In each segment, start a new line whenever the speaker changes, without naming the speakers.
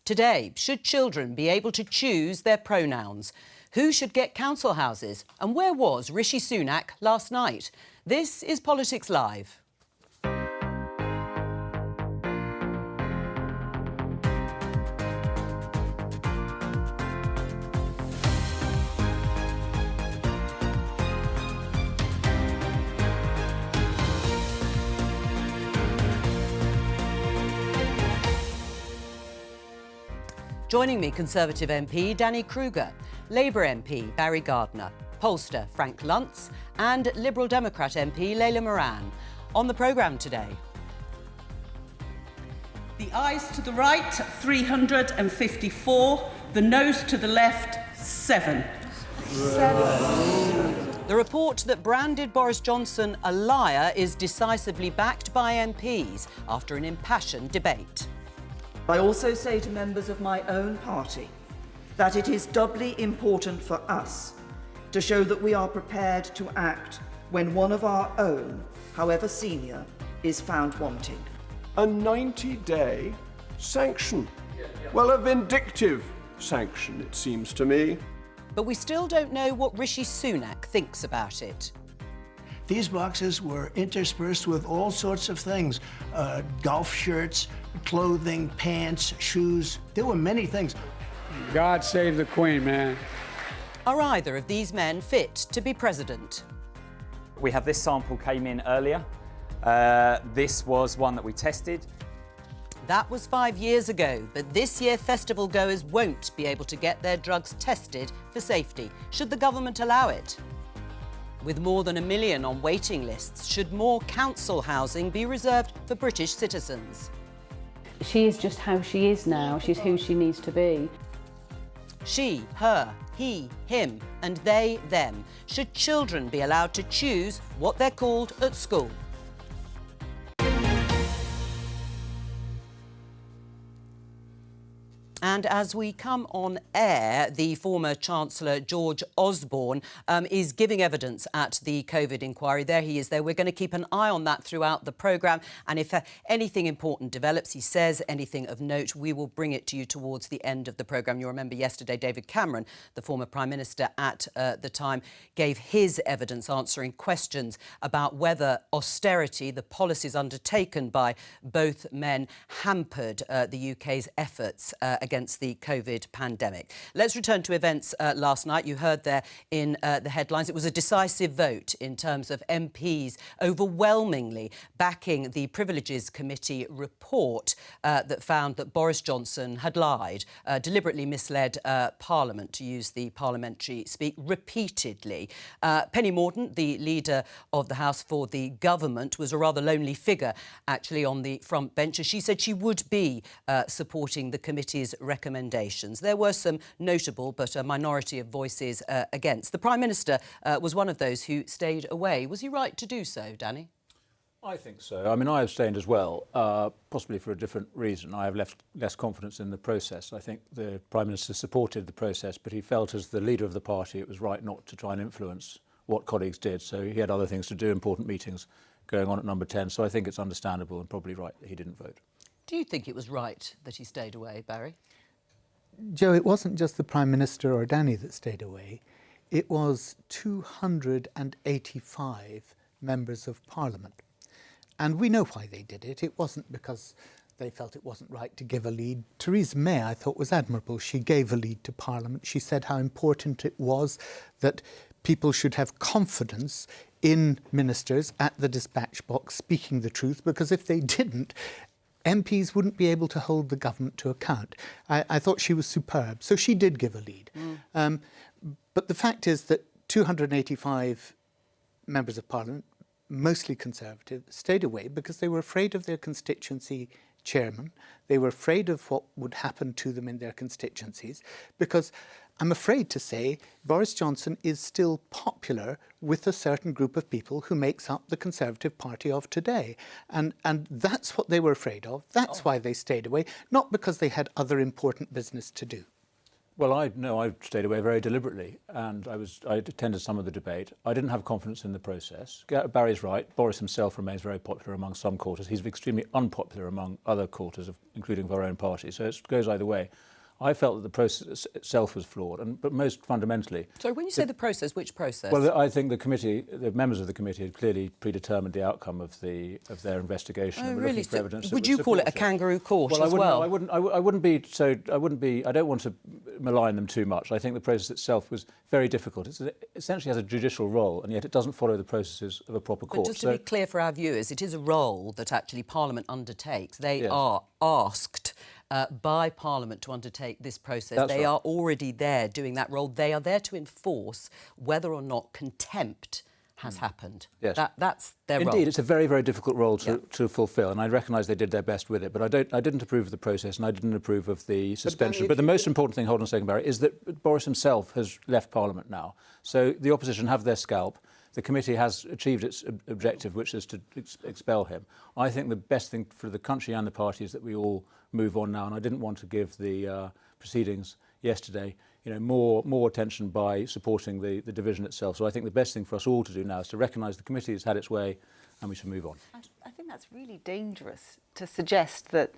Today, should children be able to choose their pronouns? Who should get council houses? And where was Rishi Sunak last night? This is Politics Live. Joining me, Conservative MP Danny Kruger, Labour MP Barry Gardiner, pollster Frank Luntz and Liberal Democrat MP Layla Moran. On the programme today.
The ayes to the right, 354. The noes to the left, 7.
The report that branded Boris Johnson a liar is decisively backed by MPs after an impassioned debate.
I also say to members of my own party that it is doubly important for us to show that we are prepared to act when one of our own, however senior, is found wanting.
A 90-day sanction. Well, a vindictive sanction, it seems to me.
But we still don't know what Rishi Sunak thinks about it.
These boxes were interspersed with all sorts of things. Golf shirts, clothing, pants, shoes. There were many things.
God save the Queen, man.
Are either of these men fit to be president?
We have this sample came in earlier. This was one that we tested.
That was 5 years ago, but this year festival goers won't be able to get their drugs tested for safety. Should the government allow it? With more than 1 million on waiting lists, should more council housing be reserved for British citizens?
She is just how she is now. She's who she needs to be.
She, her, he, him, and they, them. Should children be allowed to choose what they're called at school? And as we come on air, the former Chancellor George Osborne is giving evidence at the COVID inquiry. There he is there. We're going to keep an eye on that throughout the programme. And if anything important develops, he says anything of note, we will bring it to you towards the end of the programme. You'll remember yesterday David Cameron, the former Prime Minister at the time, gave his evidence answering questions about whether austerity, the policies undertaken by both men, hampered the UK's efforts against the COVID pandemic. Let's return to events last night. You heard there in the headlines. It was a decisive vote in terms of MPs overwhelmingly backing the Privileges Committee report that found that Boris Johnson had lied, deliberately misled Parliament, to use the parliamentary speak, repeatedly. Penny Mordaunt, the leader of the House for the government, was a rather lonely figure, actually, on the front bench. She said she would be supporting the committee's recommendations. There were some notable but a minority of voices against. The Prime Minister was one of those who stayed away. Was he right to do so, Danny?
I think so. I mean, I abstained as well, possibly for a different reason. I have less confidence in the process. I think the Prime Minister supported the process, but he felt as the leader of the party it was right not to try and influence what colleagues did. So he had other things to do, important meetings going on at number 10. So I think it's understandable and probably right that he didn't vote. Do
you think it was right that he stayed away, Barry?
Jo, it wasn't just the Prime Minister or Danny that stayed away. It was 285 members of Parliament. And we know why they did it. It wasn't because they felt it wasn't right to give a lead. Theresa May, I thought, was admirable. She gave a lead to Parliament. She said how important it was that people should have confidence in ministers at the dispatch box speaking the truth, because if they didn't, MPs wouldn't be able to hold the government to account. I thought she was superb. So she did give a lead. But the fact is that 285 members of Parliament, mostly Conservative, stayed away because they were afraid of their constituency chairman. They were afraid of what would happen to them in their constituencies, because I'm afraid to say Boris Johnson is still popular with a certain group of people who makes up the Conservative Party of today. And that's what they were afraid of. That's why they stayed away, not because they had other important business to do.
Well, I stayed away very deliberately, and I attended some of the debate. I didn't have confidence in the process. Barry's right. Boris himself remains very popular among some quarters. He's extremely unpopular among other quarters, including of our own party. So it goes either way. I felt that the process itself was flawed, but most fundamentally...
So when you say the process, which process?
Well, I think the members of the committee had clearly predetermined the outcome of their investigation.
Oh,
and were
really?
looking for evidence
Would you call it a kangaroo court as well?
I wouldn't be. I don't want to malign them too much. I think the process itself was very difficult. It essentially has a judicial role, and yet it doesn't follow the processes of a proper court.
But just to be clear for our viewers, it is a role that actually Parliament undertakes. They are asked by Parliament to undertake this process. They are already there doing that role. They are there to enforce whether or not contempt has happened.
Yes.
That's their role.
Indeed, it's a very, very difficult role to fulfil, and I recognise they did their best with it, but I didn't approve of the process, and I didn't approve of the suspension. But the most important thing, hold on a second, Barry, is that Boris himself has left Parliament now. So the opposition have their scalp. The committee has achieved its objective, which is to expel him. I think the best thing for the country and the party is that we all move on now, and I didn't want to give the proceedings yesterday more attention by supporting the division itself. So I think the best thing for us all to do now is to recognise the committee has had its way and we should move on.
I think that's really dangerous to suggest that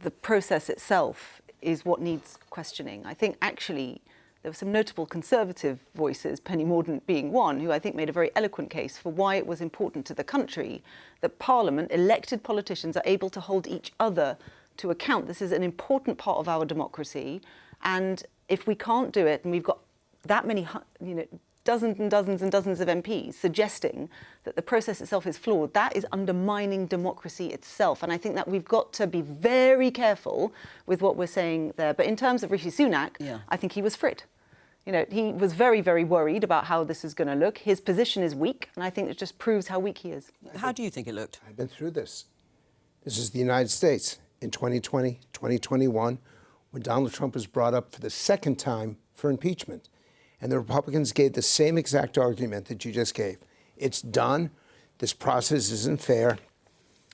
the process itself is what needs questioning. I think actually there were some notable Conservative voices, Penny Mordaunt being one, who I think made a very eloquent case for why it was important to the country that Parliament, elected politicians, are able to hold each other to account. This is an important part of our democracy, and if we can't do it, and we've got that many, dozens and dozens and dozens of MPs suggesting that the process itself is flawed, that is undermining democracy itself. And I think that we've got to be very careful with what we're saying there. But in terms of Rishi Sunak, I think he was frit. He was very, very worried about how this is going to look. His position is weak, and I think it just proves how weak he is.
How do you think it looked?
I've been through this. This is the United States in 2020, 2021, when Donald Trump was brought up for the second time for impeachment. And the Republicans gave the same exact argument that you just gave. It's done. This process isn't fair.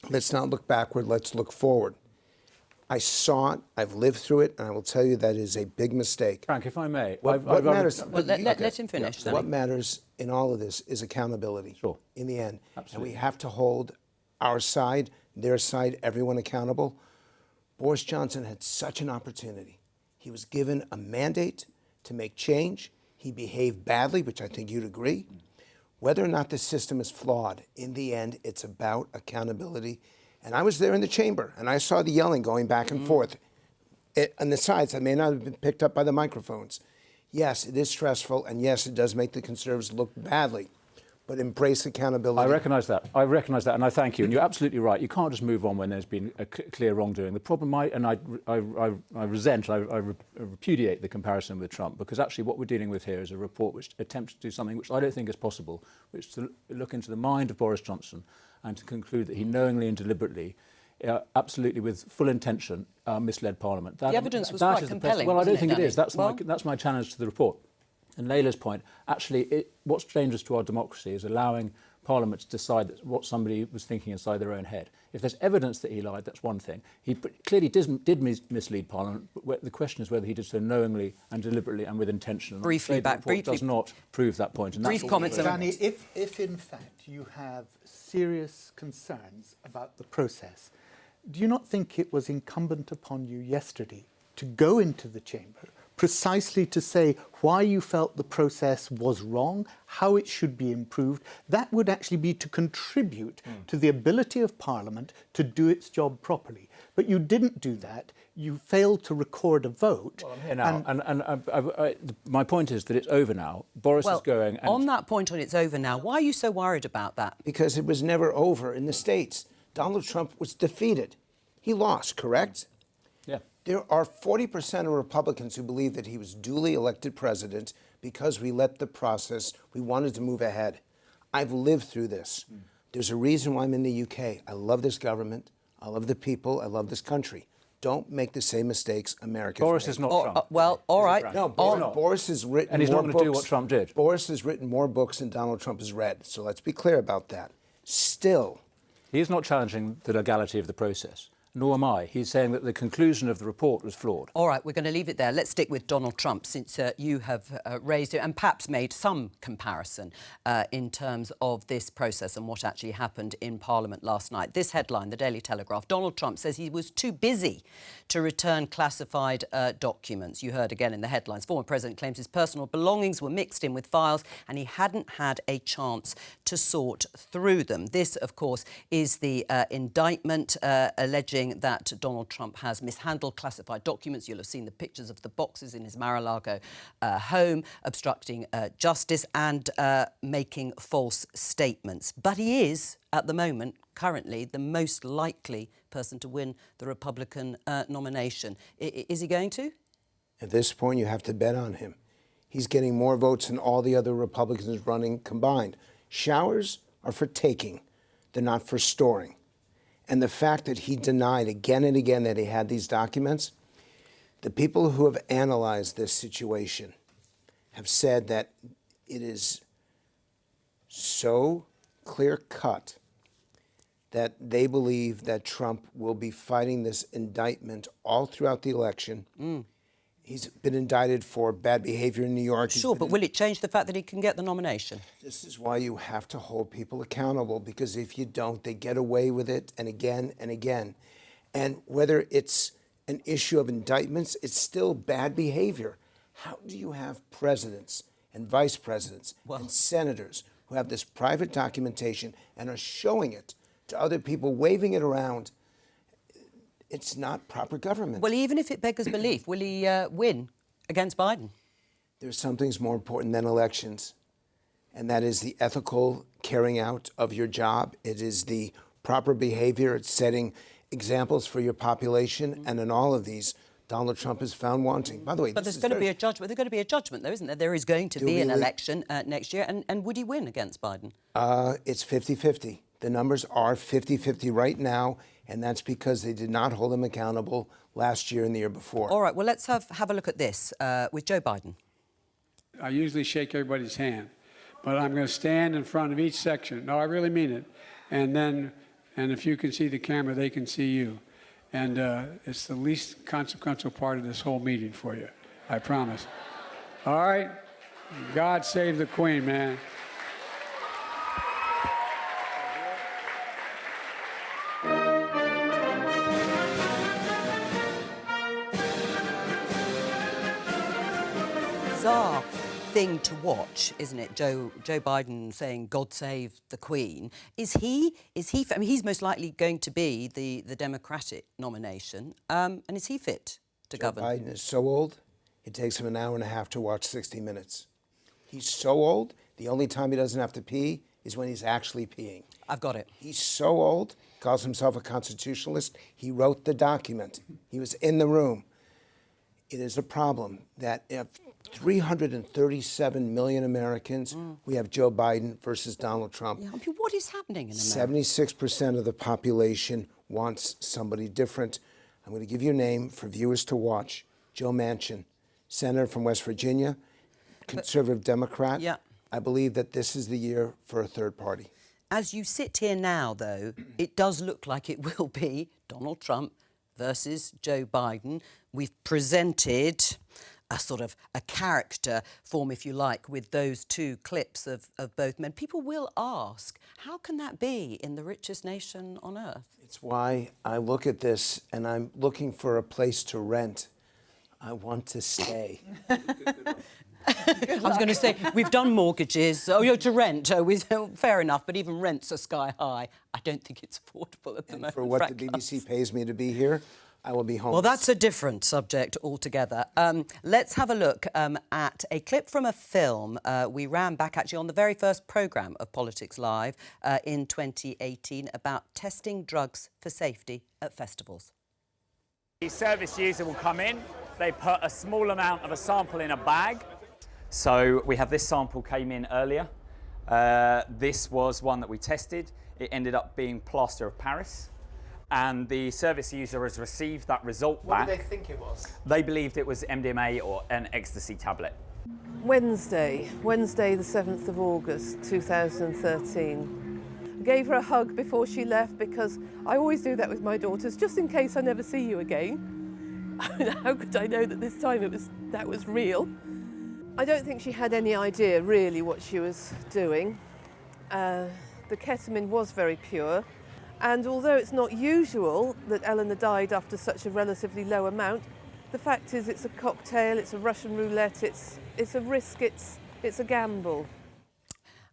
Let's not look backward. Let's look forward. I saw it, I've lived through it, and I will tell you that is a big mistake.
Frank, if I may...
What matters...
Well, let him finish.
What matters in all of this is accountability.
Sure.
In the end.
Absolutely.
And we have to hold our side, their side, everyone accountable. Boris Johnson had such an opportunity. He was given a mandate to make change. He behaved badly, which I think you'd agree. Whether or not the system is flawed, in the end, it's about accountability. And I was there in the chamber, and I saw the yelling going back and forth. On the sides, that may not have been picked up by the microphones. Yes, it is stressful, and yes, it does make the Conservatives look badly. But embrace accountability.
I recognise that. I recognise that, and I thank you. And you're absolutely right. You can't just move on when there's been a clear wrongdoing. The problem, I repudiate the comparison with Trump, because actually what we're dealing with here is a report which attempts to do something which I don't think is possible, which is to look into the mind of Boris Johnson and to conclude that he knowingly and deliberately, absolutely with full intention, misled Parliament.
The evidence was quite compelling.
Well, I don't think it is.
That's
my challenge to the report. And Layla's point, actually, what's dangerous to our democracy is allowing Parliament to decide what somebody was thinking inside their own head. If there's evidence that he lied, that's one thing. He clearly did mislead Parliament, but the question is whether he did so knowingly and deliberately and with intention.
Briefly,
does not prove that point. And
brief comments.
Danny, if in fact you have serious concerns about the process, do you not think it was incumbent upon you yesterday to go into the chamber precisely to say why you felt the process was wrong, how it should be improved? That would actually be to contribute to the ability of Parliament to do its job properly. But you didn't do that. You failed to record a vote.
Well, I'm here now, and my point is that it's over now. Boris is going... And
on that point, it's over now, why are you so worried about that?
Because it was never over in the States. Donald Trump was defeated. He lost, correct?
Yeah.
There are 40% of Republicans who believe that he was duly elected president because we let the process, we wanted to move ahead. I've lived through this. There's a reason why I'm in the UK. I love this government. I love the people. I love this country. Don't make the same mistakes Americans
Boris
made.
is not Trump.
Well, all right.
No, Boris has written
and he's
more
not going
books.
to do what Trump did.
Boris has written more books than Donald Trump has read. So let's be clear about that. Still,
he is not challenging the legality of the process. nor am I. He's saying that the conclusion of the report was flawed.
All right, we're going to leave it there. Let's stick with Donald Trump, since you have raised it and perhaps made some comparison in terms of this process and what actually happened in Parliament last night. This headline, the Daily Telegraph: Donald Trump says he was too busy to return classified documents. You heard again in the headlines. Former president claims his personal belongings were mixed in with files and he hadn't had a chance to sort through them. This, of course, is the indictment alleging that Donald Trump has mishandled classified documents. You'll have seen the pictures of the boxes in his Mar-a-Lago home, obstructing justice and making false statements. But he is, at the moment, currently, the most likely person to win the Republican nomination. Is he going to?
At this point, you have to bet on him. He's getting more votes than all the other Republicans running combined. Showers are for taking. They're not for storing. And the fact that he denied again and again that he had these documents, the people who have analyzed this situation have said that it is so clear-cut that they believe that Trump will be fighting this indictment all throughout the election. He's been indicted for bad behavior in New York.
Sure, but will it change the fact that he can get the nomination?
This is why you have to hold people accountable, because if you don't, they get away with it and again and again. And whether it's an issue of indictments, it's still bad behavior. How do you have presidents and vice presidents and senators who have this private documentation and are showing it to other people, waving it around? It's not proper government.
Well, even if it beggars belief, will he win against Biden?
There's some things more important than elections, and that is the ethical carrying out of your job. It is the proper behavior. It's setting examples for your population, and in all of these, Donald Trump is found wanting. By the way,
but there's going to be a judgment. There's going to be a judgment, though, isn't there? There is going to be an election next year, and would he win against Biden?
It's 50-50. The numbers are 50-50 right now, and that's because they did not hold him accountable last year and the year before.
All right, well, let's have a look at this with Joe Biden.
I usually shake everybody's hand, but I'm going to stand in front of each section. No, I really mean it. And if you can see the camera, they can see you. And it's the least consequential part of this whole meeting for you, I promise. All right? God save the Queen, man.
Bizarre thing to watch, isn't it? Joe Biden saying "God save the Queen." Is he? I mean, he's most likely going to be the Democratic nomination. And is he fit to govern?
Joe Biden is so old, it takes him an hour and a half to watch 60 Minutes. He's so old, the only time he doesn't have to pee is when he's actually peeing.
I've got it.
He's so old, calls himself a constitutionalist. He wrote the document. He was in the room. It is a problem that if 337 million Americans, we have Joe Biden versus Donald Trump.
Yeah, I mean, what is happening in America?
76% of the population wants somebody different. I'm going to give you a name for viewers to watch. Joe Manchin, senator from West Virginia, conservative Democrat.
Yeah.
I believe that this is the year for a third party.
As you sit here now, though, it does look like it will be Donald Trump versus Joe Biden. We've presented a sort of a character form, if you like, with those two clips of both men. People will ask, how can that be in the richest nation on earth?
It's why I look at this and I'm looking for a place to rent. I want to stay.
I was going to say, we've done mortgages. Oh, you're to rent. Fair enough, but even rents are sky high. I don't think it's affordable at the moment.
For what the BBC pays me to be here, I will be homeless.
Well, that's a different subject altogether. Let's have a look at a clip from a film we ran back actually on the very first programme of Politics Live in 2018 about testing drugs for safety at festivals.
The service user will come in, they put a small amount of a sample in a bag. So we have this sample came in earlier. This was one that we tested. It ended up being plaster of Paris. And the service user has received that result back.
What did they think it was?
They believed it was MDMA or an ecstasy tablet.
Wednesday the 7th of August 2013.
gave her a hug before she left, because I always do that with my daughters, just in case I never see you again. How could I know that this time that was real? I don't think she had any idea really what she was doing. The ketamine was very pure, and although it's not usual that Eleanor died after such a relatively low amount, the fact is it's a cocktail, it's a Russian roulette, it's a risk, it's a gamble.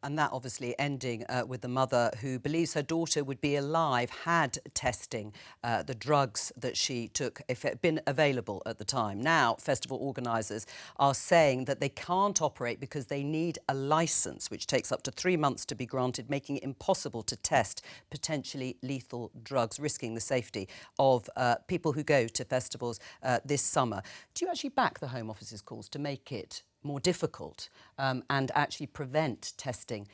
And that obviously ending with the mother who believes her daughter would be alive had testing the drugs that she took, if it had been available at the time. Now, festival organisers are saying that they can't operate because they need a licence, which takes up to 3 months to be granted, making it impossible to test potentially lethal drugs, risking the safety of people who go to festivals this summer. Do you actually back the Home Office's calls to make it more difficult and actually prevent testing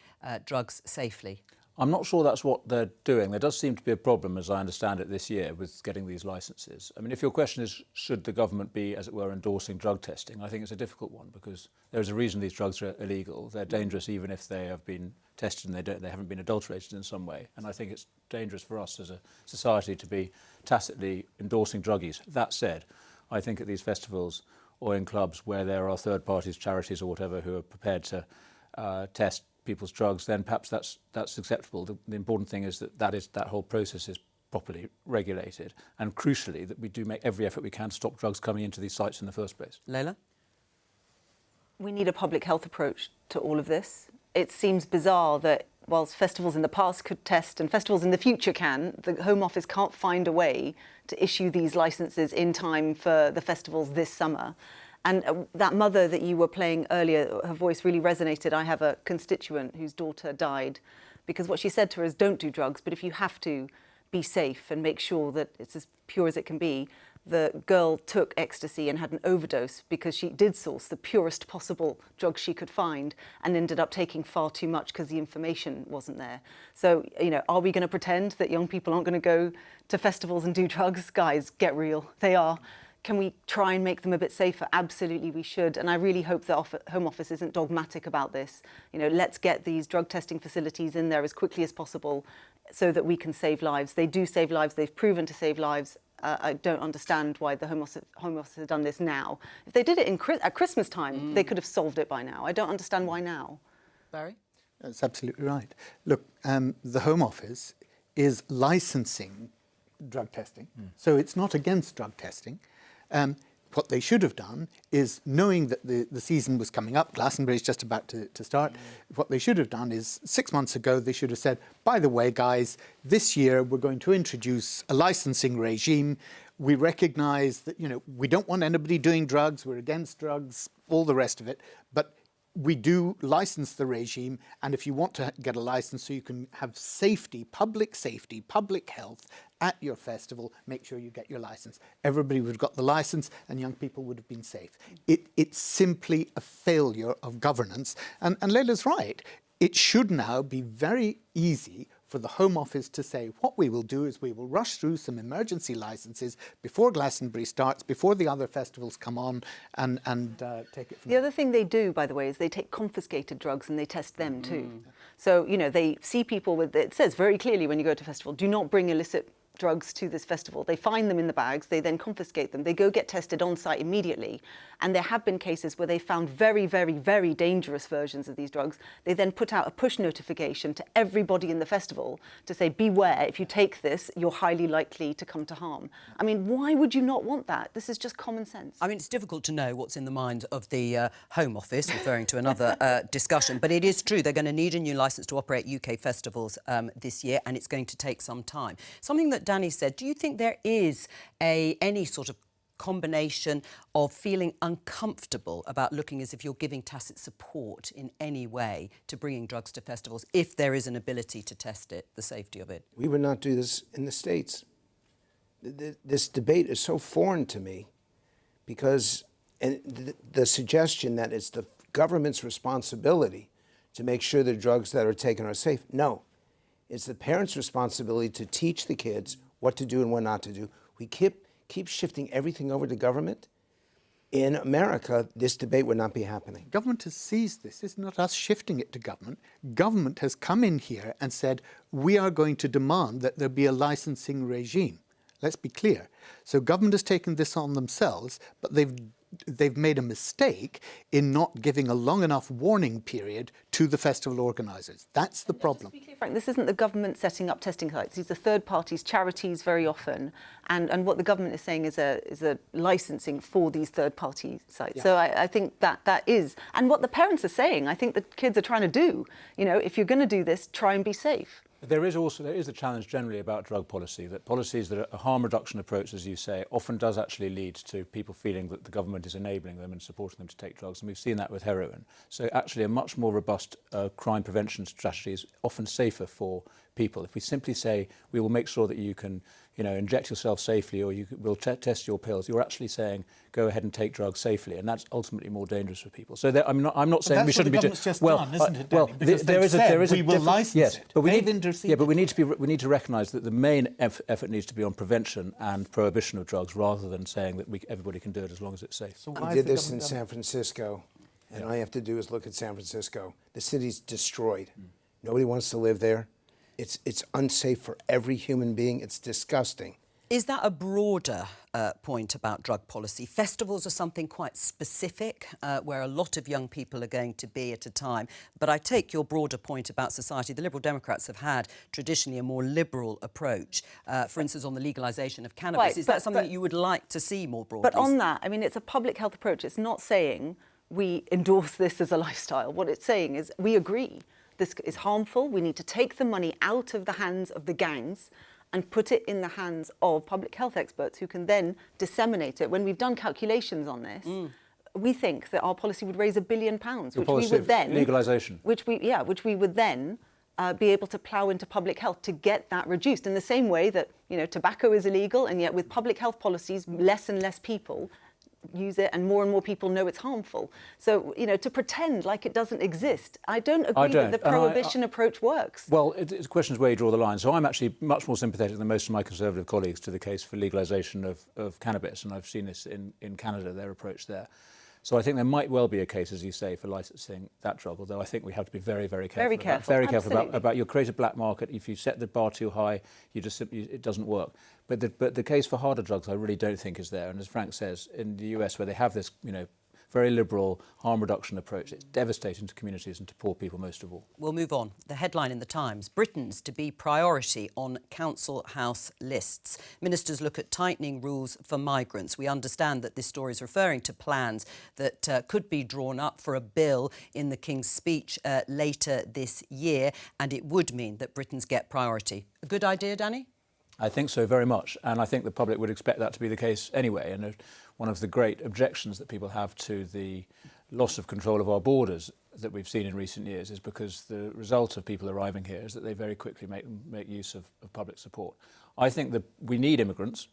drugs safely?
I'm not sure that's what they're doing. There does seem to be a problem, as I understand it, this year with getting these licences. I mean, if your question is, should the government be, as it were, endorsing drug testing, I think it's a difficult one, because there's a reason these drugs are illegal. They're dangerous even if they have been tested and they haven't been adulterated in some way. And I think it's dangerous for us as a society to be tacitly endorsing drug use. That said, I think at these festivals or in clubs where there are third parties, charities or whatever, who are prepared to test people's drugs, then perhaps that's acceptable. The important thing is that whole process is properly regulated, and crucially that we do make every effort we can to stop drugs coming into these sites in the first place.
Leila?
We need a public health approach to all of this. It seems bizarre that whilst festivals in the past could test and festivals in the future can, the Home Office can't find a way to issue these licences in time for the festivals this summer. And that mother that you were playing earlier, her voice really resonated. I have a constituent whose daughter died because what she said to her is, don't do drugs, but if you have to, be safe and make sure that it's as pure as it can be. The girl took ecstasy and had an overdose because she did source the purest possible drug she could find and ended up taking far too much because the information wasn't there. So, you know, are we going to pretend that young people aren't going to go to festivals and do drugs? Guys, get real. They are. Can we try and make them a bit safer? Absolutely, we should. And I really hope the Home Office isn't dogmatic about this. You know, let's get these drug testing facilities in there as quickly as possible so that we can save lives. They do save lives. They've proven to save lives. I don't understand why the Home Office has done this now. If they did it at Christmas time, they could have solved it by now. I don't understand why now.
Barry?
That's absolutely right. Look, the Home Office is licensing drug testing, so it's not against drug testing. What they should have done is, knowing that the season was coming up, Glastonbury is just about to start, what they should have done is 6 months ago they should have said, by the way guys, this year we're going to introduce a licensing regime. We recognise that, you know, we don't want anybody doing drugs, we're against drugs, all the rest of it, but we do license the regime, and if you want to get a license so you can have safety, public health at your festival, make sure you get your license. Everybody would have got the license and young people would have been safe. It's simply a failure of governance. And Leila's right. It should now be very easy for the Home Office to say, what we will do is we will rush through some emergency licenses before Glastonbury starts, before the other festivals come on, and take it from
The other thing they do, by the way, is they take confiscated drugs and they test them too. So, you know, they see people with, it says very clearly when you go to a festival, do not bring illicit drugs to this festival. They find them in the bags, they then confiscate them. They go get tested on site immediately. And there have been cases where they found very, very, very dangerous versions of these drugs. They then put out a push notification to everybody in the festival to say, beware, if you take this, you're highly likely to come to harm. I mean, why would you not want that? This is just common sense.
I mean, it's difficult to know what's in the mind of the Home Office, referring to another discussion, but it is true they're going to need a new licence to operate UK festivals this year, and it's going to take some time. Something that Danny said, do you think there is any sort of combination of feeling uncomfortable about looking as if you're giving tacit support in any way to bringing drugs to festivals if there is an ability to test it, the safety of it?
We would not do this in the States. This debate is so foreign to me because the suggestion that it's the government's responsibility to make sure the drugs that are taken are safe. No, it's the parents' responsibility to teach the kids what to do and what not to do. We keep shifting everything over to government. in America, this debate would not be happening.
Government has seized this. This is not us shifting it to government. Government has come in here and said, we are going to demand that there be a licensing regime. Let's be clear. So government has taken this on themselves, but they've made a mistake in not giving a long enough warning period to the festival organisers. That's the problem.
To be clear, Frank, this isn't the government setting up testing sites. These are third parties, charities very often. And what the government is saying is a licensing for these third party sites. Yeah. So I think that is, and what the parents are saying, I think the kids are trying to do, you know, if you're going to do this, try and be safe.
There is a challenge generally about drug policy, that policies that are a harm reduction approach, as you say, often does actually lead to people feeling that the government is enabling them and supporting them to take drugs. And we've seen that with heroin. So actually a much more robust crime prevention strategy is often safer for people. If we simply say, we will make sure that you can, you know, inject yourself safely, or we'll test your pills, you're actually saying, go ahead and take drugs safely. And that's ultimately more dangerous for people. So I'm not saying we shouldn't be doing...
Just done, isn't it, Danny? Because there is a we will license it.
But we need to recognise that the main effort needs to be on prevention and prohibition of drugs, rather than saying that everybody can do it as long as it's safe.
So we did this in San Francisco, and all you have to do is look at San Francisco. The city's destroyed. Nobody wants to live there. It's unsafe for every human being. It's disgusting.
Is that a broader point about drug policy? Festivals are something quite specific, where a lot of young people are going to be at a time. But I take your broader point about society. The Liberal Democrats have had traditionally a more liberal approach, for instance, on the legalisation of cannabis.
Right,
is that something that you would like to see more broadly?
But on that, I mean, it's a public health approach. It's not saying we endorse this as a lifestyle. What it's saying is we agree this is harmful. We need to take the money out of the hands of the gangs and put it in the hands of public health experts who can then disseminate it. When we've done calculations on this, we think that our policy would raise £1 billion, which we would then
legalisation,
which we would then be able to plough into public health to get that reduced. In the same way that, you know, tobacco is illegal, and yet with public health policies, less and less people use it, and more people know it's harmful. So, you know, to pretend like it doesn't exist, I don't agree that the prohibition approach works.
Well, it's a question of where you draw the line. So I'm actually much more sympathetic than most of my Conservative colleagues to the case for legalisation of cannabis, and I've seen this in Canada, their approach there. So I think there might well be a case, as you say, for licensing that drug, although I think we have to be very, very careful. Very careful about you create a black market. If you set the bar too high, it doesn't work. But the case for harder drugs, I really don't think is there. And as Frank says, in the US, where they have this, you know, very liberal harm reduction approach, it's devastating to communities and to poor people most of all.
We'll move on. The headline in the Times: Britain's to be priority on council house lists. Ministers look at tightening rules for migrants. We understand that this story is referring to plans that could be drawn up for a bill in the King's Speech later this year, and it would mean that Britons get priority. A good idea, Danny?
I think so, very much. And I think the public would expect that to be the case anyway. And one of the great objections that people have to the loss of control of our borders that we've seen in recent years is because the result of people arriving here is that they very quickly make use of public support. I think that we need immigrants.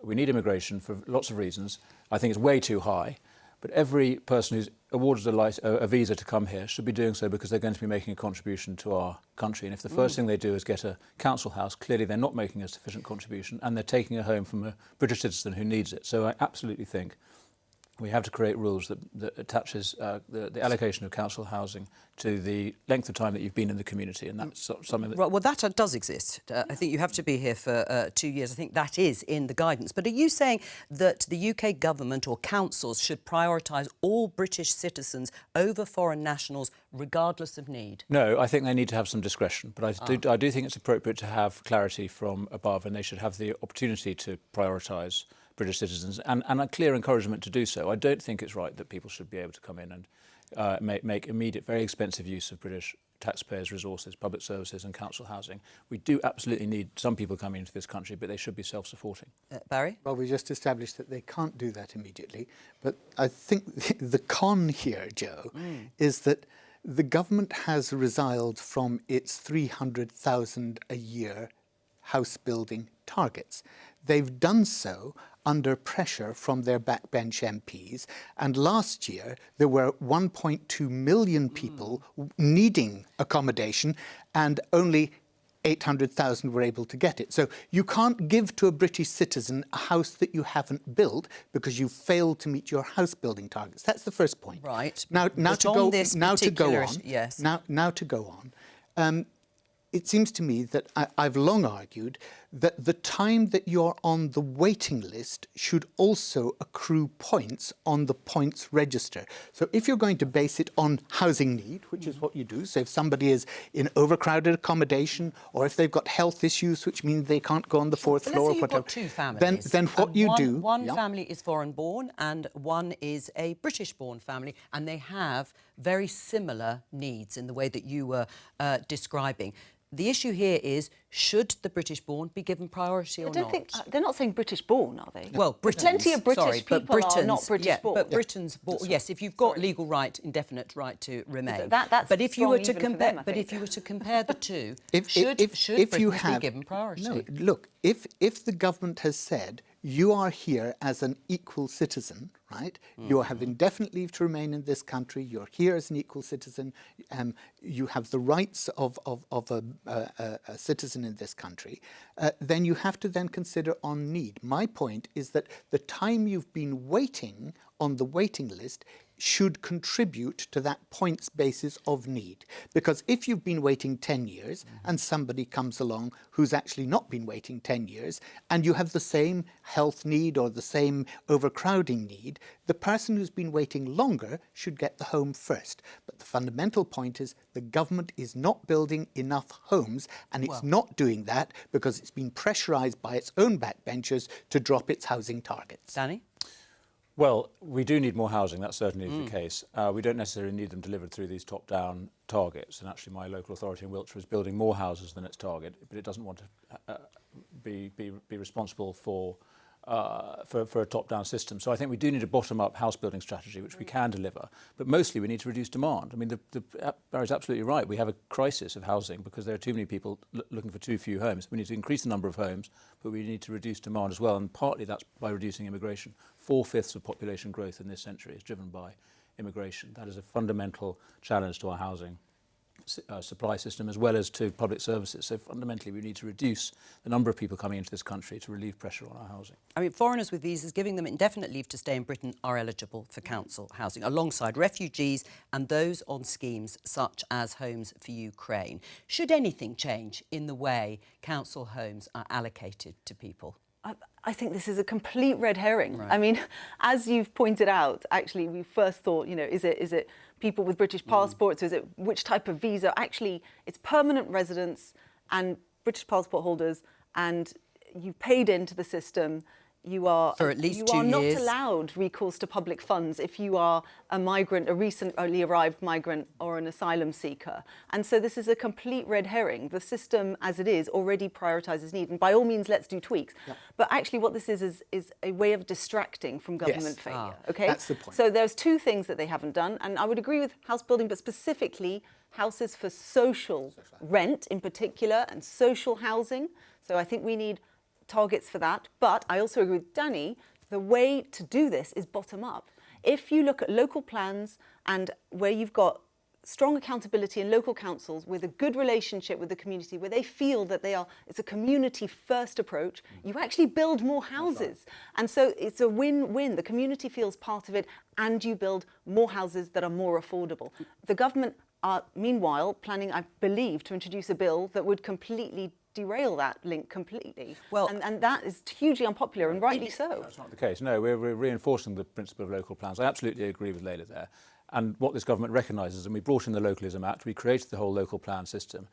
We need immigration for lots of reasons. I think it's way too high. But every person who's awarded a visa to come here should be doing so because they're going to be making a contribution to our country. And if the first thing they do is get a council house, clearly they're not making a sufficient contribution, and they're taking a home from a British citizen who needs it. So I absolutely think we have to create rules that attaches the allocation of council housing to the length of time that you've been in the community, and that's something that...
Right, well, that does exist. I think you have to be here for 2 years. I think that is in the guidance. But are you saying that the UK government or councils should prioritise all British citizens over foreign nationals, regardless of need?
No, I think they need to have some discretion. But I do think it's appropriate to have clarity from above, and they should have the opportunity to prioritise British citizens and a clear encouragement to do so. I don't think it's right that people should be able to come in and make immediate, very expensive use of British taxpayers' resources, public services and council housing. We do absolutely need some people coming into this country, but they should be self-supporting.
Barry?
Well, we just established that they can't do that immediately. But I think the con here, Jo, is that the government has resiled from its 300,000 a year house building targets. They've done so under pressure from their backbench MPs, and last year there were 1.2 million people needing accommodation, and only 800,000 were able to get it. So you can't give to a British citizen a house that you haven't built because you failed to meet your house building targets. That's the first point.
Right.
Now to go on.
Yes.
Now to go on. It seems to me that I've long argued that the time that you're on the waiting list should also accrue points on the points register. So if you're going to base it on housing need, which is what you do, so if somebody is in overcrowded accommodation or if they've got health issues, which means they can't go on the fourth floor,
or whatever, two families.
then what you do...
One family is foreign-born and one is a British-born family, and they have very similar needs in the way that you were describing. The issue here is, should the British-born be given priority or not?
I don't think they're not saying British-born, are they?
Well, Britons.
Plenty of British people are not British-born.
But Britain's born. Yes, if you've got legal right, indefinite right to remain.
That's
but if you were to
compare,
if you were to compare the two,
should
Britons be given priority?
No, look, if the government has said you are here as an equal citizen, right? You have indefinite leave to remain in this country. You're here as an equal citizen. You have the rights of a citizen in this country. Then you have to then consider on need. My point is that the time you've been waiting on the waiting list should contribute to that points basis of need. Because if you've been waiting 10 years and somebody comes along who's actually not been waiting 10 years and you have the same health need or the same overcrowding need, the person who's been waiting longer should get the home first. But the fundamental point is the government is not building enough homes, and it's not doing that because it's been pressurised by its own backbenchers to drop its housing targets.
Danny?
Well, we do need more housing, that's certainly the case. We don't necessarily need them delivered through these top-down targets, and actually my local authority in Wiltshire is building more houses than its target, but it doesn't want to be responsible for a top-down system. So I think we do need a bottom-up house-building strategy, which we can deliver, but mostly we need to reduce demand. I mean, Barry's absolutely right. We have a crisis of housing because there are too many people looking for too few homes. We need to increase the number of homes, but we need to reduce demand as well, and partly that's by reducing immigration. 4/5 of population growth in this century is driven by immigration. That is a fundamental challenge to our housing supply system as well as to public services. So fundamentally we need to reduce the number of people coming into this country to relieve pressure on our housing.
I mean, foreigners with visas giving them indefinite leave to stay in Britain are eligible for council housing, alongside refugees and those on schemes such as Homes for Ukraine. Should anything change in the way council homes are allocated to people?
I think this is a complete red herring. Right. I mean, as you've pointed out, actually, we first thought, you know, is it people with British passports, or is it which type of visa? Actually, it's permanent residents and British passport holders, and you've paid into the system. You are
for at least 2 years.
You are not allowed recourse to public funds if you are a migrant, a recently arrived migrant or an asylum seeker. And so this is a complete red herring. The system as it is already prioritises need. And by all means, let's do tweaks. Yep. But actually what this is a way of distracting from government failure. Okay?
That's the point.
So there's two things that they haven't done. And I would agree with house building, but specifically houses for social rent in particular and social housing. So I think we need targets for that. But I also agree with Danny, the way to do this is bottom up. If you look at local plans and where you've got strong accountability in local councils with a good relationship with the community, where they feel that it's a community first approach, you actually build more houses. And so it's a win-win. The community feels part of it and you build more houses that are more affordable. The government are meanwhile planning, I believe, to introduce a bill that would completely derail that link completely. Well, and that is hugely unpopular, and rightly so.
That's not the case. No, we're reinforcing the principle of local plans. I absolutely agree with Leila there. And what this government recognises, and we brought in the Localism Act, we created the whole local plan system.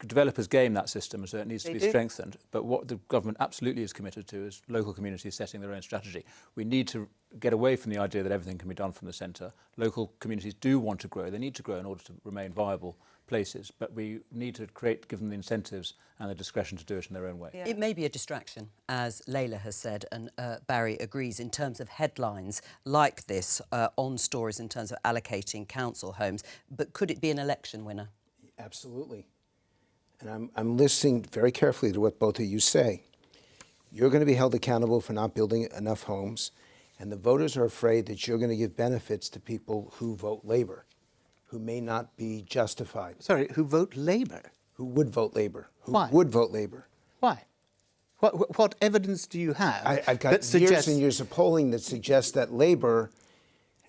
Developers game that system, so it needs to be strengthened. But what the government absolutely is committed to is local communities setting their own strategy. We need to get away from the idea that everything can be done from the centre. Local communities do want to grow. They need to grow in order to remain viable places, but we need to give them the incentives and the discretion to do it in their own way.
Yeah. It may be a distraction, as Leila has said, and Barry agrees, in terms of headlines like this on stories in terms of allocating council homes, but could it be an election winner?
Absolutely. And I'm listening very carefully to what both of you say. You're going to be held accountable for not building enough homes, and the voters are afraid that you're going to give benefits to people who vote Labour, who may not be justified.
Sorry, who vote Labour?
who would vote Labour. Who
Why?
would vote Labour.
Why? What evidence do you have
I've got
that suggests...
years and years of polling that suggests that Labour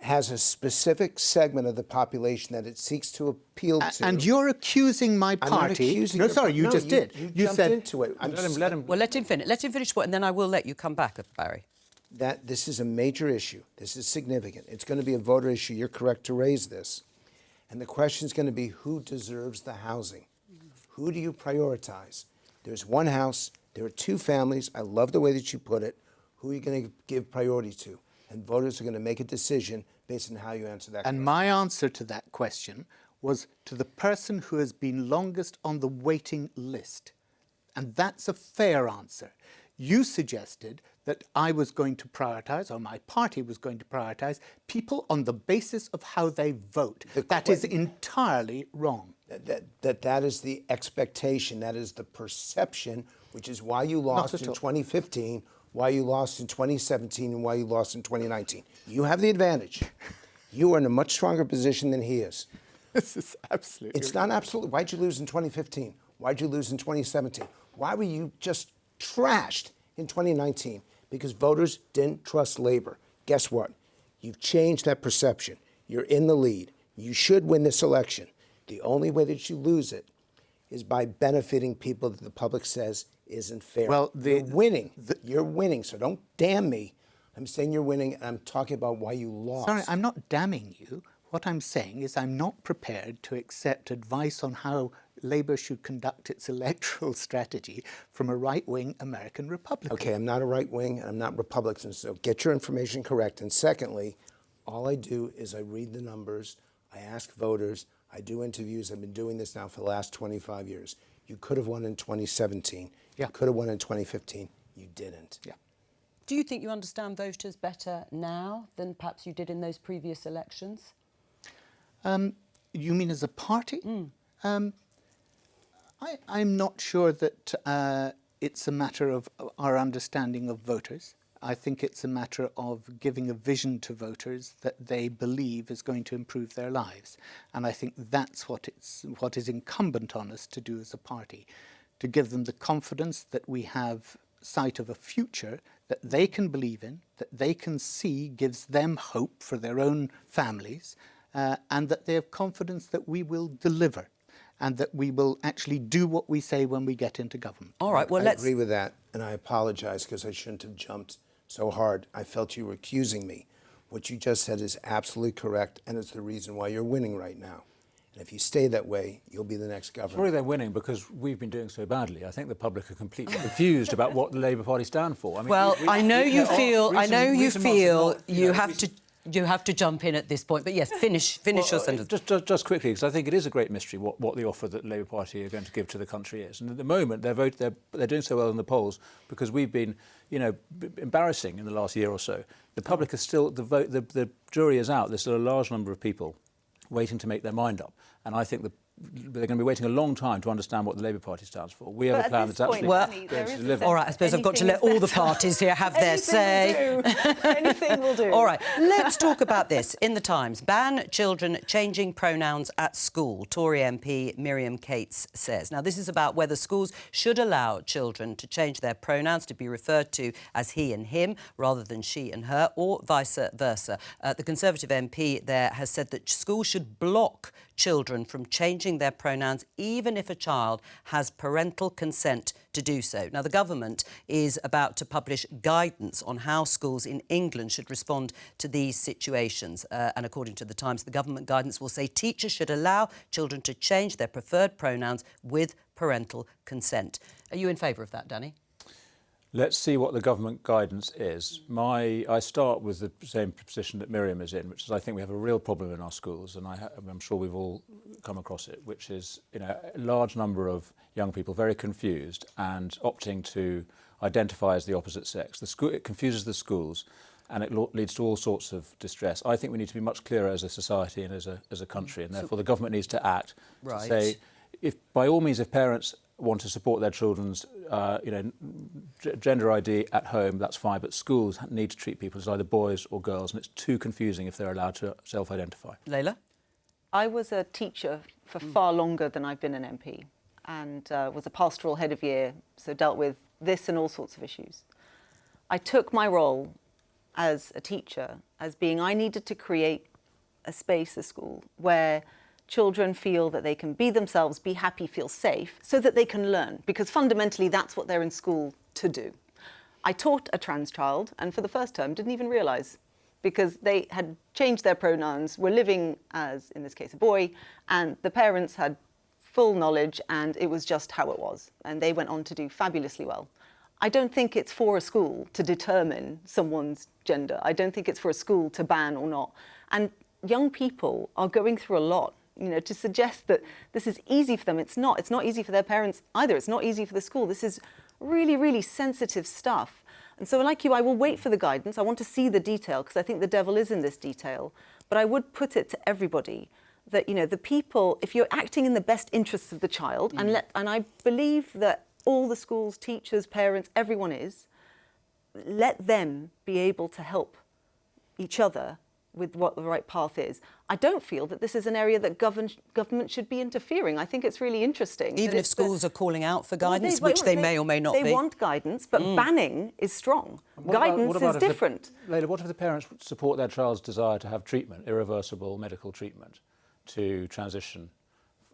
has a specific segment of the population that it seeks to appeal to.
And you're accusing my party...
I'm not accusing
No, sorry, you just did.
You
You
jumped
said...
into it.
Well, let him finish. Let him finish, and then I will let you come back, Barry.
That this is a major issue. This is significant. It's going to be a voter issue. You're correct to raise this. And the question is going to be, who deserves the housing? Who do you prioritize? There's one house. There are two families. I love the way that you put it. Who are you going to give priority to? And voters are going to make a decision based on how you answer that question.
And my answer to that question was to the person who has been longest on the waiting list. And that's a fair answer. You suggested that I was going to prioritise, or my party was going to prioritise, people on the basis of how they vote. That is entirely wrong.
That is the expectation. That is the perception, which is why you lost in 2015, why you lost in 2017, and why you lost in 2019. You have the advantage. You are in a much stronger position than he is.
This is absolutely...
It's not absolutely. Why'd you lose in 2015? Why'd you lose in 2017? Why were you just trashed in 2019? Because voters didn't trust Labour. Guess what? You've changed that perception. You're in the lead. You should win this election. The only way that you lose it is by benefiting people that the public says isn't fair.
Well,
you're winning. You're winning, so don't damn me. I'm saying you're winning, and I'm talking about why you lost.
Sorry, I'm not damning you. What I'm saying is I'm not prepared to accept advice on how Labour should conduct its electoral strategy from a right-wing American Republican.
Okay, I'm not a right-wing, and I'm not Republican, so get your information correct. And secondly, all I do is I read the numbers, I ask voters, I do interviews. I've been doing this now for the last 25 years. You could have won in 2017.
Yeah.
You could have won in 2015. You didn't.
Yeah.
Do you think you understand voters better now than perhaps you did in those previous elections?
You mean as a party? I'm not sure that it's a matter of our understanding of voters. I think it's a matter of giving a vision to voters that they believe is going to improve their lives. And I think that's what is incumbent on us to do as a party, to give them the confidence that we have sight of a future that they can believe in, that they can see gives them hope for their own families, and that they have confidence that we will deliver and that we will actually do what we say when we get into government.
All right, well,
I agree with that, and I apologize because I shouldn't have jumped so hard. I felt you were accusing me. What you just said is absolutely correct, and it's the reason why you're winning right now. And if you stay that way, you'll be the next governor.
Surely they're winning because we've been doing so badly. I think the public are completely confused about what the Labour Party stand for. I mean,
well, I know you feel you have to jump in at this point, but yes, finish your sentence.
Just quickly, because I think it is a great mystery what the offer that the Labour Party are going to give to the country is. And at the moment, they're doing so well in the polls because we've been, embarrassing in the last year or so. The public is still the jury is out. There's still a large number of people waiting to make their mind up, and I think they're going to be waiting a long time to understand what the Labour Party stands for. We have a plan that's actually going to deliver.
All right, I suppose I've got to let all the parties here have their say.
Anything will do.
All right, let's talk about this. In the Times, ban children changing pronouns at school, Tory MP Miriam Cates says. Now, this is about whether schools should allow children to change their pronouns to be referred to as he and him rather than she and her, or vice versa. The Conservative MP there has said that schools should block children from changing their pronouns even if a child has parental consent to do so. Now, the government is about to publish guidance on how schools in England should respond to these situations. And according to the Times, the government guidance will say teachers should allow children to change their preferred pronouns with parental consent. Are you in favour of that, Danny?
Let's see what the government guidance is. I start with the same position that Miriam is in, which is I think we have a real problem in our schools, and I'm sure we've all come across it, which is a large number of young people very confused and opting to identify as the opposite sex. It confuses the schools, and it leads to all sorts of distress. I think we need to be much clearer as a society and as a country, and therefore the government needs to act to say, by all means, if parents want to support their children's gender ID at home, that's fine, but schools need to treat people as either boys or girls, and it's too confusing if they're allowed to self-identify.
Layla?
I was a teacher for far longer than I've been an MP, and was a pastoral head of year, so dealt with this and all sorts of issues. I took my role as a teacher as being I needed to create a space, a school, where children feel that they can be themselves, be happy, feel safe, so that they can learn, because fundamentally that's what they're in school to do. I taught a trans child, and for the first term didn't even realise, because they had changed their pronouns, were living as, in this case, a boy, and the parents had full knowledge, and it was just how it was, and they went on to do fabulously well. I don't think it's for a school to determine someone's gender. I don't think it's for a school to ban or not. And young people are going through a lot. You know, to suggest that this is easy for them, it's not. It's not easy for their parents either. It's not easy for the school. This is really, really sensitive stuff. And so like you, I will wait for the guidance. I want to see the detail, because I think the devil is in this detail. But I would put it to everybody that, you know, the people, if you're acting in the best interests of the child, and I believe that all the schools, teachers, parents, everyone is, let them be able to help each other with what the right path is. I don't feel that this is an area that government should be interfering. I think it's really interesting.
Even if schools are calling out for guidance, which they may or may not be.
They want guidance, but banning is strong. Guidance is different.
Leila, what if the parents support their child's desire to have treatment, irreversible medical treatment, to transition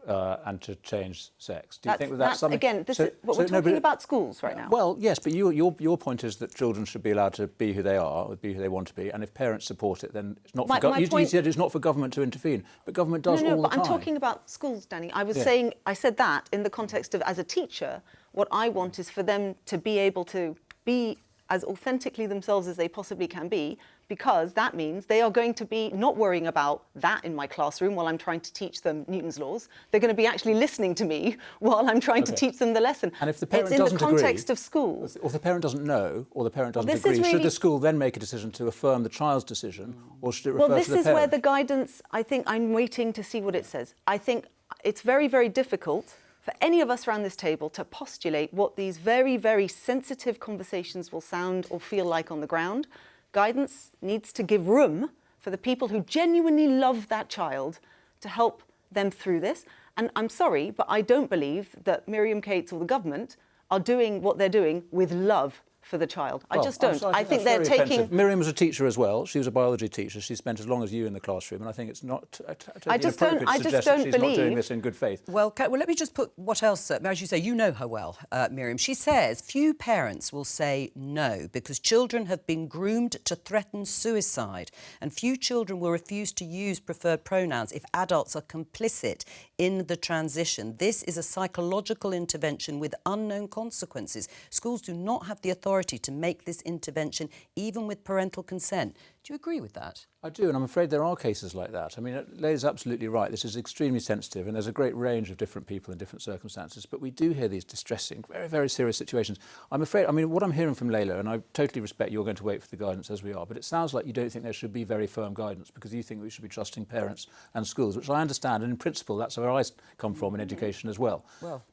and to change sex? Do you think that's something...
Again, this is what we're talking about schools right now.
Well, yes, but your point is that children should be allowed to be who they are, or be who they want to be, and if parents support it, then it's not for you said it's not for government to intervene, but government does all the time.
No, but I'm talking about schools, Danny. I was saying, I said that in the context of, as a teacher, what I want is for them to be able to be as authentically themselves as they possibly can be, because that means they are going to be not worrying about that in my classroom while I'm trying to teach them Newton's laws. They're going to be actually listening to me while I'm trying to teach them the lesson.
And if the parent
it's
doesn't
in the context of schools.
Or if the parent doesn't know, or the parent doesn't agree, should the school then make a decision to affirm the child's decision, or should it refer to the parent?
Well, this is where the guidance, I think I'm waiting to see what it says. I think it's very, very difficult for any of us around this table to postulate what these very, very sensitive conversations will sound or feel like on the ground. Guidance needs to give room for the people who genuinely love that child to help them through this. And I'm sorry, but I don't believe that Miriam Cates or the government are doing what they're doing with love for the child. I just don't. I think they're taking...
Miriam was a teacher as well. She was a biology teacher. She spent as long as you in the classroom, and I think it's not totally inappropriate to suggest that she's not doing this in good faith.
Well, let me just put what else, as you say, you know her well, Miriam. She says few parents will say no because children have been groomed to threaten suicide, and few children will refuse to use preferred pronouns if adults are complicit in the transition. This is a psychological intervention with unknown consequences. Schools do not have the authority to make this intervention, even with parental consent. Do you agree with that?
I do, and I'm afraid there are cases like that. I mean, Leila's absolutely right. This is extremely sensitive, and there's a great range of different people in different circumstances, but we do hear these distressing, very, very serious situations. I'm afraid, I mean, what I'm hearing from Leila, and I totally respect you're going to wait for the guidance as we are, but it sounds like you don't think there should be very firm guidance because you think we should be trusting parents and schools, which I understand, and in principle, that's where I come from in education as well.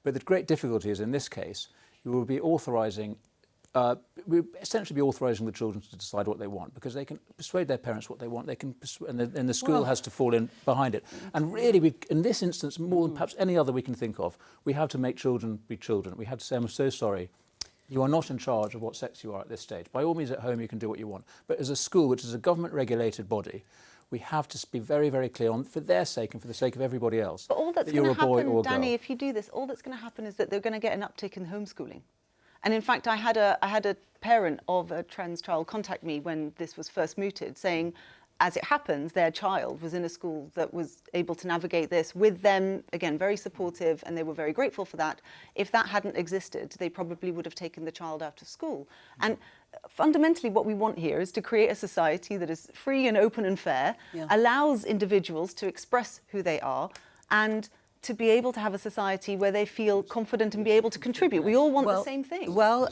But the great difficulty is, in this case, you will be authorising we essentially be authorising the children to decide what they want because they can persuade their parents what they want. They can, and the school has to fall in behind it. And really, in this instance, more than perhaps any other we can think of, we have to make children be children. We have to say, I'm so sorry. You are not in charge of what sex you are at this stage. By all means, at home, you can do what you want. But as a school, which is a government-regulated body, we have to be very, very clear on, for their sake and for the sake of everybody else,
but all that's going to happen, Danny, if you do this, all that's going to happen is that they're going to get an uptick in homeschooling. And in fact, I had a parent of a trans child contact me when this was first mooted, saying, as it happens, their child was in a school that was able to navigate this with them, again, very supportive, and they were very grateful for that. If that hadn't existed, they probably would have taken the child out of school. And fundamentally, what we want here is to create a society that is free and open and fair, allows individuals to express who they are, and to be able to have a society where they feel confident and be able to contribute. We all want the same thing.
Well,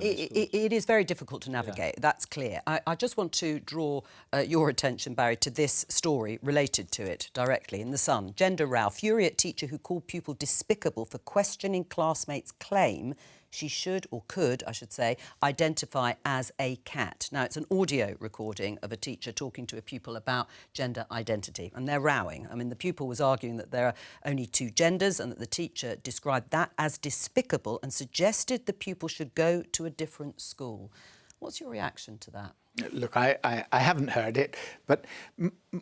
it is very difficult to navigate, that's clear. I just want to draw your attention, Barry, to this story related to it directly in The Sun. Gender row, fury at teacher who called pupil despicable for questioning classmates' claim she should, or could, I should say, identify as a cat. Now, it's an audio recording of a teacher talking to a pupil about gender identity, and they're rowing. I mean, the pupil was arguing that there are only two genders and that the teacher described that as despicable and suggested the pupil should go to a different school. What's your reaction to that?
Look, I haven't heard it, but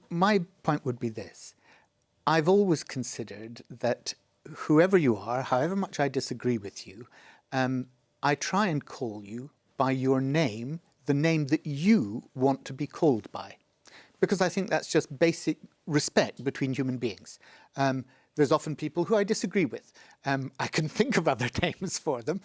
my point would be this. I've always considered that whoever you are, however much I disagree with you, I try and call you by your name, the name that you want to be called by, because I think that's just basic respect between human beings. There's often people who I disagree with. I can think of other names for them,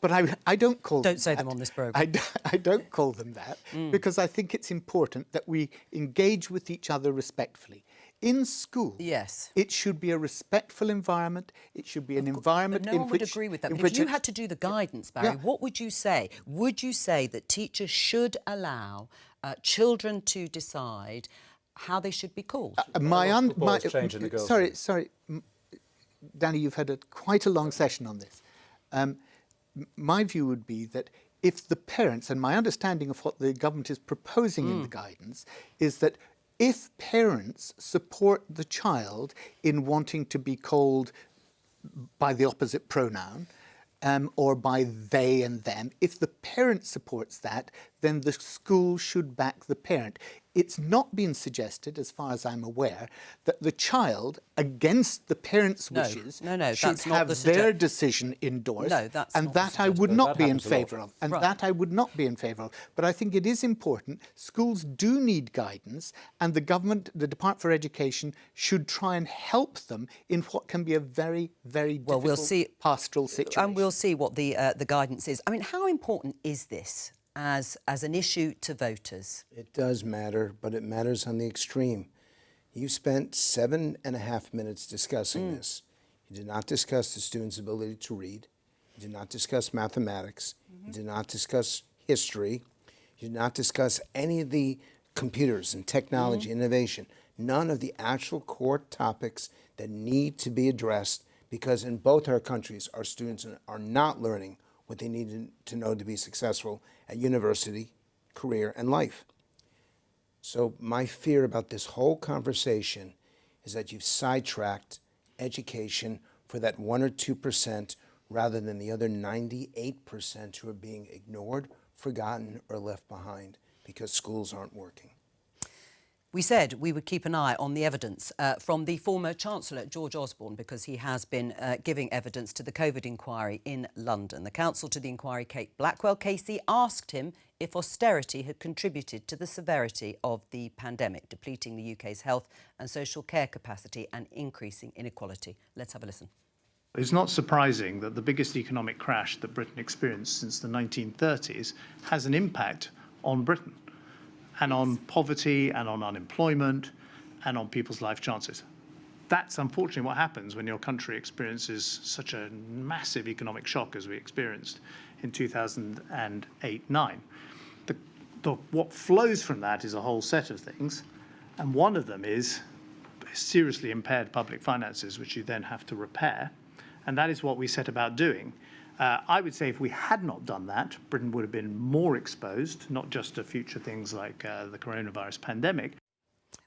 but I don't call them.
Don't say them on this programme.
I don't call them that because I think it's important that we engage with each other respectfully. In school,
yes,
it should be a respectful environment. It should be an environment
no one would agree with that. But if you had to do the guidance, Barry, what would you say? Would you say that teachers should allow children to decide how they should be called?
Sorry, Danny, you've had quite a long session on this. My view would be that if the parents, and my understanding of what the government is proposing in the guidance, is that if parents support the child in wanting to be called by the opposite pronoun, or by they and them, if the parent supports that, then the school should back the parent. It's not been suggested, as far as I'm aware, that the child, against the parent's wishes, should have their decision endorsed.
No, that's
and
not
that I would not be in favour of. And that I would not be in favour of. But I think it is important. Schools do need guidance, and the government, the Department for Education, should try and help them in what can be a very, very difficult pastoral situation.
And we'll see what the guidance is. I mean, how important is this as an issue to voters?
It does matter, but it matters on the extreme. You spent 7.5 minutes discussing this. You did not discuss the students' ability to read. You did not discuss mathematics. You did not discuss history. You did not discuss any of the computers and technology, innovation. None of the actual core topics that need to be addressed, because in both our countries, our students are not learning what they need to know to be successful at university, career, and life. So my fear about this whole conversation is that you've sidetracked education for that 1 or 2% rather than the other 98% who are being ignored, forgotten, or left behind because schools aren't working.
We said we would keep an eye on the evidence from the former Chancellor, George Osborne, because he has been giving evidence to the COVID inquiry in London. The counsel to the inquiry, Kate Blackwell-Casey, asked him if austerity had contributed to the severity of the pandemic, depleting the UK's health and social care capacity and increasing inequality. Let's have a listen.
It's not surprising that the biggest economic crash that Britain experienced since the 1930s has an impact on Britain, and on poverty, and on unemployment, and on people's life chances. That's unfortunately what happens when your country experiences such a massive economic shock as we experienced in 2008-9. What flows from that is a whole set of things, and one of them is seriously impaired public finances, which you then have to repair, and that is what we set about doing. I would say if we had not done that, Britain would have been more exposed, not just to future things like the coronavirus pandemic.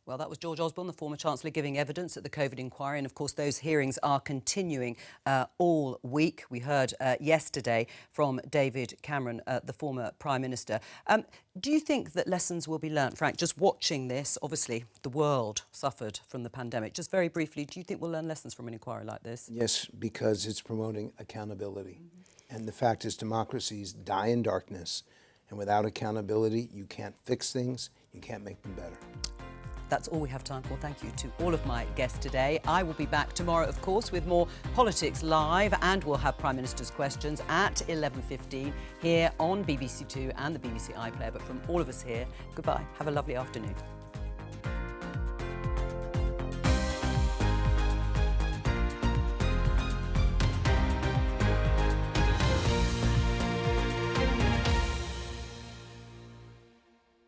Well, that was George Osborne, the former Chancellor, giving evidence at the COVID inquiry. And, of course, those hearings are continuing all week. We heard yesterday from David Cameron, the former Prime Minister. Do you think that lessons will be learnt, Frank? Just watching this, obviously, the world suffered from the pandemic. Just very briefly, do you think we'll learn lessons from an inquiry like this?
Yes, because it's promoting accountability. And the fact is democracies die in darkness. And without accountability, you can't fix things, you can't make them better.
That's all we have time for. Thank you to all of my guests today. I will be back tomorrow, of course, with more Politics Live, and we'll have Prime Minister's Questions at 11:15 here on BBC Two and the BBC iPlayer. But from all of us here, goodbye. Have a lovely afternoon.